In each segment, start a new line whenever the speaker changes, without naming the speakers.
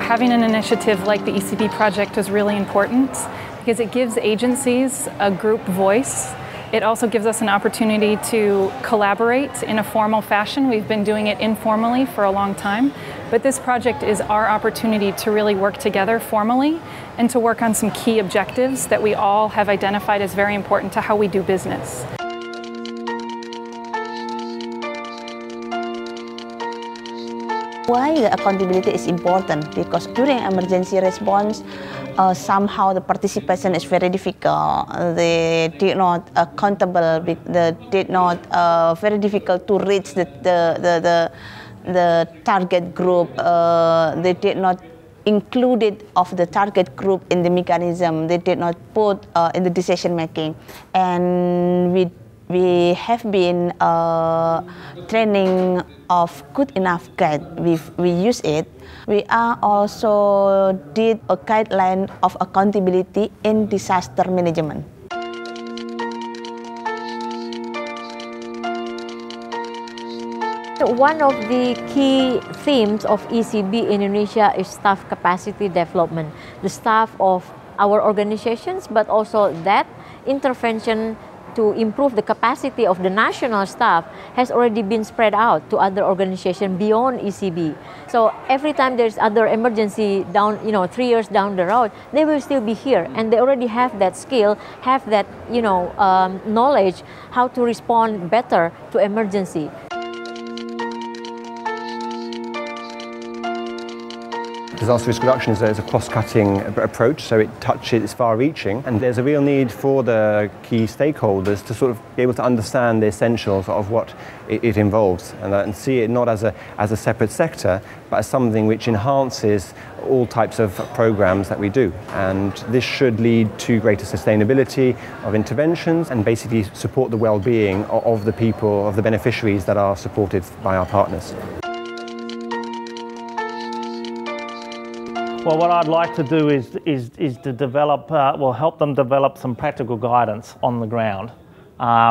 having an initiative like the ECB Project is really important because it gives agencies a group voice. It also gives us an opportunity to collaborate in a formal fashion. We've been doing it informally for a long time, but this project is our opportunity to really work together formally and to work on some key objectives that we all have identified as very important to how we do business.
Why the accountability is important? Because during emergency response, somehow the participation is very difficult. They did not accountable. They did not very difficult to reach the target group. They did not included of the target group in the mechanism. They did not put in the decision making, and we have been training of good enough guide. We use it. We are also did a guideline of accountability in disaster management.
One of the key themes of ECB Indonesia is staff capacity development. The staff of our organizations, but also that intervention to improve the capacity of the national staff has already been spread out to other organizations beyond ECB. So every time there's other emergency down, 3 years down the road, they will still be here, and they already have that skill, have that, knowledge how to respond better to emergency.
Disaster risk reduction is a cross-cutting approach, so it's far-reaching, and there's a real need for the key stakeholders to sort of be able to understand the essentials of what it involves, and see it not as a separate sector, but as something which enhances all types of programs that we do. And this should lead to greater sustainability of interventions and basically support the well-being of the people, of the beneficiaries that are supported by our partners.
Well, what I'd like to do is to develop, help them develop some practical guidance on the ground,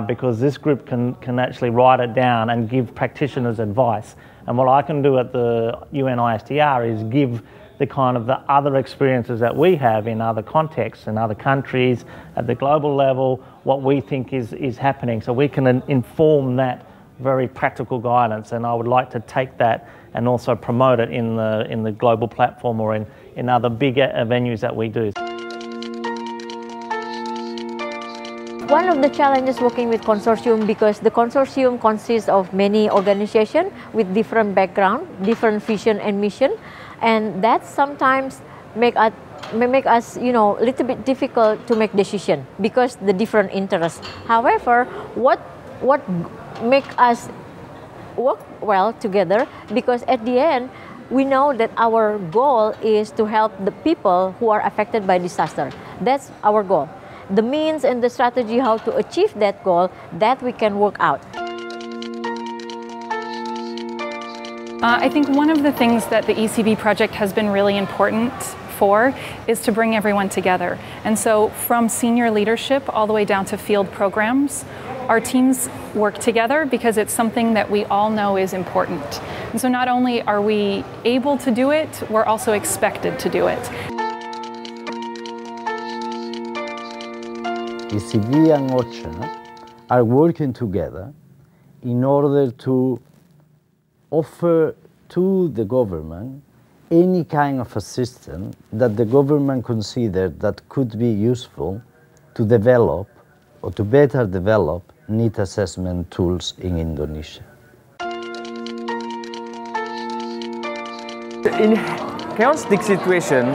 because this group can actually write it down and give practitioners advice. And what I can do at the UNISDR is give the kind of the other experiences that we have in other contexts, in other countries, at the global level, what we think is happening. So we can inform that very practical guidance, and I would like to take that and also promote it in the global platform or in other bigger venues that we do.
One of the challenges working with consortium, because the consortium consists of many organizations with different background, different vision and mission, and that sometimes make us a little bit difficult to make decision because the different interests. However, what make us work well together, because at the end we know that our goal is to help the people who are affected by disaster. That's our goal. The means and the strategy how to achieve that goal, that we can work out.
I think one of the things that the ECB project has been really important for is to bring everyone together. And so from senior leadership all the way down to field programs, our teams work together because it's something that we all know is important. And so not only are we able to do it, we're also expected to do it.
ECB and OCHA are working together in order to offer to the government any kind of assistance that the government considers that could be useful to develop or to better develop need assessment tools in Indonesia.
In chaotic situation,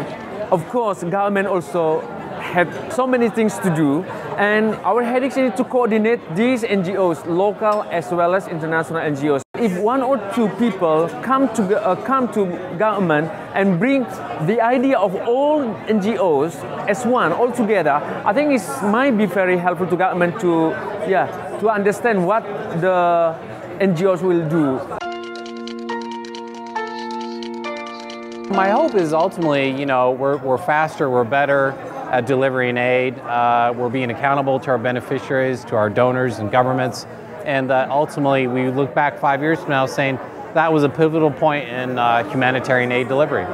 of course, government also have so many things to do, and our headaches is to coordinate these NGOs, local as well as international NGOs. If one or two people come to government and bring the idea of all NGOs as one, all together, I think it might be very helpful to government to understand what the NGOs will do.
My hope is ultimately, we're faster, we're better at delivering aid, we're being accountable to our beneficiaries, to our donors and governments, and that ultimately we look back 5 years from now saying that was a pivotal point in humanitarian aid delivery.